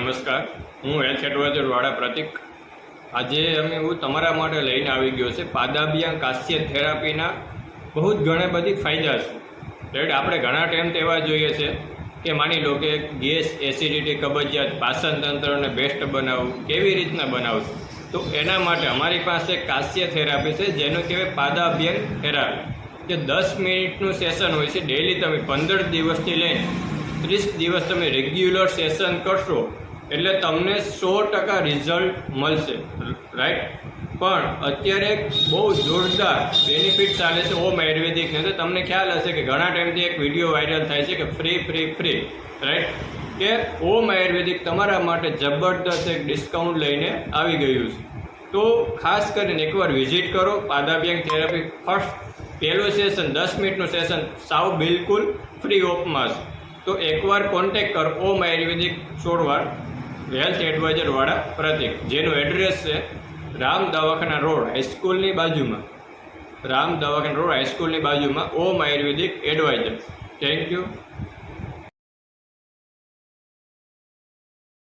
નમસ્કાર, હું health adviser વાળા પ્રતિક. આજે હું તમારા માટે લઈને આવી ગયો છે પાદાભ્યામ કાસ્ય થેરાપીના બહુ જ ઘણા બધી ફાયદા છે. રાઈટ, આપણે ઘણા ટાઈમ એવા જોઈએ છે કે માની લો કે ગેસ, એસિડિટી, કબજિયાત, પાચન તંત્રને બેસ્ટ બનાવવું, કેવી રીતના બનાવવું, તો એના માટે અમારી પાસે કાસ્ય થેરાપી છે જેનું કહેવાય પાદાભ્યામ થેરાપી, કે 10 મિનિટનું સેશન હોય છે. ડેલી તમે 15 દિવસથી લઈને 30 દિવસ તમે રેગ્યુલર સેશન કરશો એટલે તમને 100% રિઝલ્ટ મળશે. રાઈટ, પણ અત્યારે બહુ જોરદાર બેનિફિટ ચાલે છે ઓમ આયુર્વેદિકની અંદર. તમને ખ્યાલ હશે કે ઘણા ટાઈમથી એક વિડીયો વાયરલ થાય છે કે ફ્રી. રાઈટ, કે ઓમ આયુર્વેદિક તમારા માટે જબરદસ્ત એક ડિસ્કાઉન્ટ લઈને આવી ગયું છે. તો ખાસ કરીને એકવાર વિઝિટ કરો. પાદાભ્યામ થેરાપી પહેલું સેશન 10 મિનિટનું સેશન સાવ બિલકુલ ફ્રી ઓફમાં છે. તો એકવાર કોન્ટેક કરો ઓમ આયુર્વેદિક છોડવાડ હેલ્થ એડવાઇઝર વાળા પ્રતિક, જેનું એડ્રેસ છે રામ દવાખાના રોડ હાઈસ્કૂલની બાજુમાં. રામ દવાખાના રોડ હાઈસ્કૂલની બાજુમાં ઓમ આયુર્વેદિક એડવાઇઝર. Thank you.